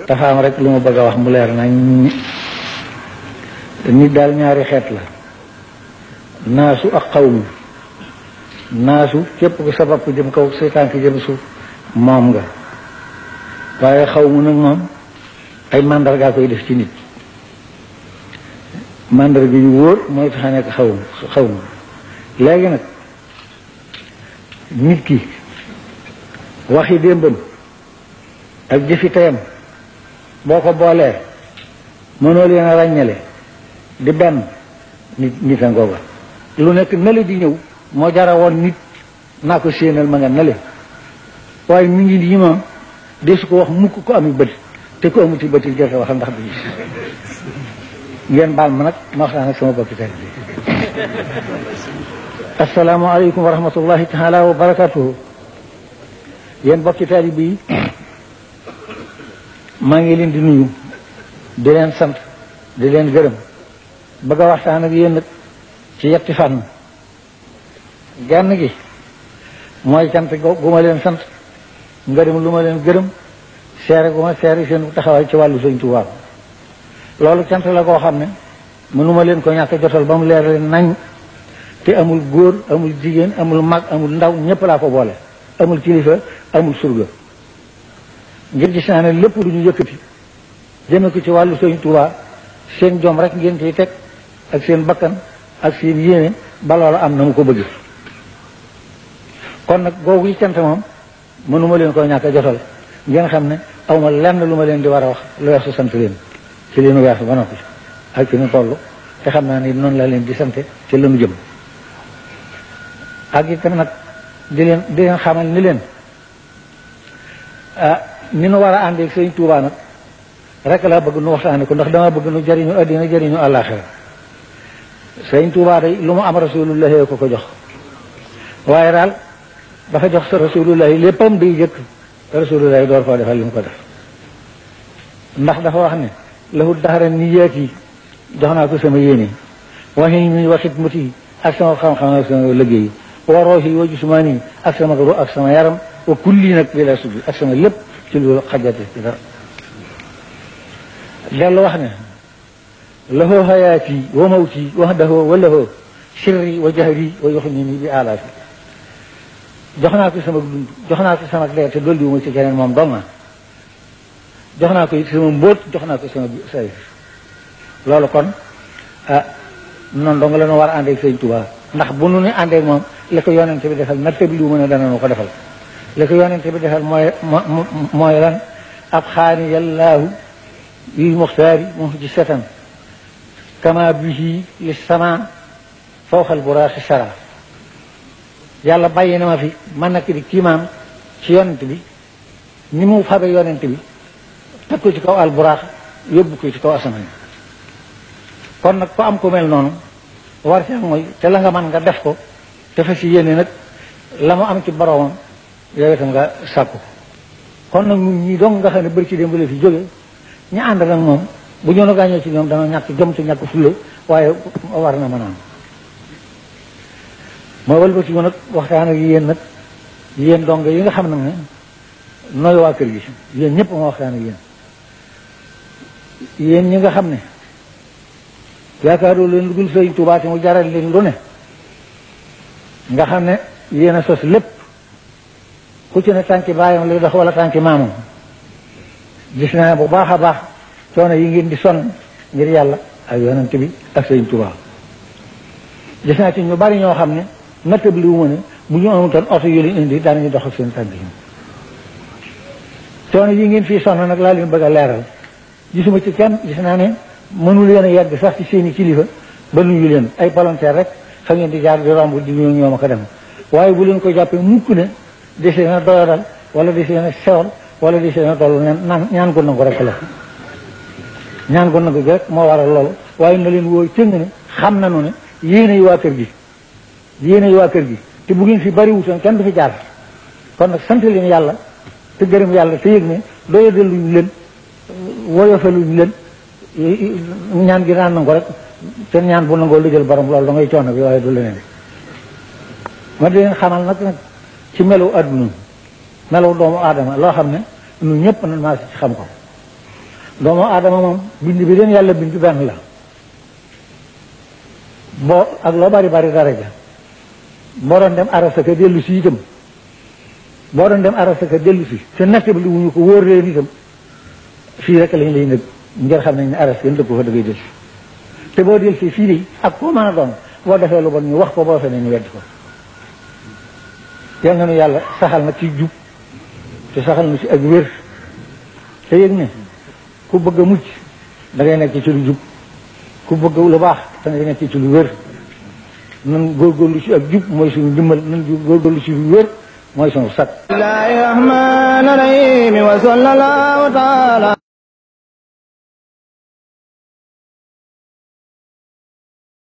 dafa am rek lu ma bëgg a wax mu leer nañ nit daal ñaari xeet la naasu ak xawmu naasu képp ku sa bopp jëm kaw say tànk jëm suuf moom nga waaye xawmu nag moom ay mandargaa koy def ci nit mandarga yu wóor mooy tax a nekk xawmu léegi nag nit ki waxi démbam ak jëfi tayam boo ko boolee mënoo leen a ràññale di benn nit a ngooga lu nekk nale di ñëw moo jara woon nit naa ko séenal ma nga nale waaye mi ngi nii moom de su ko wax mukk ko ami bët te ko amuti bët yi jërte waxal ndax du gis ngeen baal ma nag ma waxtaan ak sama bokki tey bi asalaamaaleykum wa rahmatullahi taala wa barakatuhu yéen bokki taalibe yi maa ngi leen di nuyu di leen sant di leen gërëm bëgg a waxtaan ak yéen nag ci yetti fànn genn gi mooy cant gu ma leen sant ngërëm lu ma leen gërëm seere gu ma seere seen taxawaay ci wàllu Sëñ Tuubaa loolu cant la koo xam ne mënuma leen ko ñàkk jotal ba mu leer leen nañ te amul góor amul jigéen amul mag amul ndaw ñëpp laa ko boole amul kilifa amul surga ngir gis naa ne lépp lu ñu yëkkati jëme ko ci wàllu Sëñ Tuubaa seen jom rek ngeen ciy teg ak seen bakkan ak seen yéene ba loolu am na mu ko bëgg kon nag googu yi cant moom mënuma leen ko ñàkk a jotal ngeen xam ne awma lenn lu ma leen di war a wax lu weesu sant leen ci leenu weesu ba noppi ak ci nu toll te xam naa ni noonu laa leen di sante ci lanu jëm ak itam nag di leen xamal ni leen ni nu war a àndeeg Sëñ Tuubaa nag rek laa bëgg nu waxtaane ko ndax dama bëgg nu jariñu àddina jariñu àllaaxira Sëñ Tuubaa day lu mu am rasulullahi ko jox waaye daal dafa jox sa rasulullahi léppam day jëkk rasulullahi door koo defal li mu ko def ndax dafa wax ne lahu daxara niyaat yi jox naa ko sama yéene waxi mi waxit muti ak sama xam-xam ak sama liggéey wa roohi wa jismaani ak sama ru ak sama yaram wa kulli nag bi la subi ak sama lépp ci lu xajate ci dara dellu wax ne lahu hayaati wa mawti wahdahu wa lahu sirri wa jahri wa yuxnini bi alaafi jox naa ko sama dund jox naa ko sama leer te dolli wu ma ci keneen moom dong na jox naa ko it sama mbóot jox naa ko sama say loolu kon noonu dong la ñu war a àndeeg Sëñ Tuubaa ndax bu nu ni àndeeg moom li ko yonente bi defal natt bi lu mën a dana nu ko defal li ko yonente bi defal mooy lan ab xaani yallaahu yu muxtaari muhjisatan kama bihi li sama fawxal buraaxi sara yàlla bàyyi na ma fi man nag di kiimaam ci yonent bi ni mu fabe yonent bi teg ko ci kaw alburaax yóbbu ko ci kaw asamaan kon nag ko am ko mel noonu war ci mooy te la nga mën nga def ko te fa si yéene nag la mu am ci boroomam yow itam nga sàkku kon nag ñi dong nga xam ne bëri ci démb la fi jóge ñu ànd nag moom bu ñoo gaañoo ci ñoom dana ñàkk jom te ñàkk fulla waaye war na mën a am moo wëlbati ko nag waxtaan ak yéen nag yéen dong yi nga xam nag ne nooy waa kër gi yéen ñëpp ma waxtaan ak yéen ñi nga xam ne yaakaaroo leen lu dul Sëñ Tuubaa te mu jaral leen lu ne nga xam ne yéen a sos lépp ku ci ne tànki baayam lay dox wala tànki maamam gis naa bu baax a baax coono yi ngeen di sonn ngir yàlla ak yonent bi ak Sëñ Tuubaa gis naa ci ñu bari ñoo xam ne nattab li wu ma ne bu ñu amutoon oto yu leen indi daanañu dox ak seen tànk yi coono yi ngeen fii sonn nag laa leen bëgg a leeral gisuma ci kenn gis naa ne mënu leen a yegg sax ci seeni kilifa ba nuyu leen ay volontaire rek xam ngeen di jaar di romb di ñëw ñoom ko dem waaye bu leen ko jàppee mukk ne desee na doyadal wala desee na sewal wala desee na toll ñaan ko nangu rek la ñaan ko nangu rek moo waral loolu waaye na leen woo cëng ne xam nañu ne yéenay waa kër gi yéenay waa kër gi te bu ngeen fi bari wutoon kenn du fi jaar kon nag sant leen yàlla te gërëm yàlla te yëg ne doyadaluñ leen woyofaluñ leen ñaan gi naan nangu rek te ñaan bu nangoo lu jël borom loolu da ngay coono bi waaye du leneen ma di leen xamal nag ci melu adduna melu doomu aadama loo xam ne ñun ñëpp nan maa ci xam ko doomu aadama moom bind bi leen yàlla bind benn la boo ak loo bari bari daraja boo doon dem arasa ka dellu si itam boo doon dem arasa ka dellu si te natt bi lu wuñu ko wóor leen itam fii rek lañ lay nëg ngir xam nañ ne aras kenn dëkk ko fa dëggay del si te boo del si fii de ak koo mën a doon boo defee lu bon ñu wax ko boo fenee ñu wedd ko yal na nu yàlla saxal na ci jub te saxal na ci ak wér te yëg ne ku bëgg a mucc da ngay nekk ci lu jub ku bëgg lu baax da ngay nekk ci lu wér nan góorgóorlu ci ak jub mooy suñu ndimbal nan góorgóorlu ci lu wér mooy suñu sat.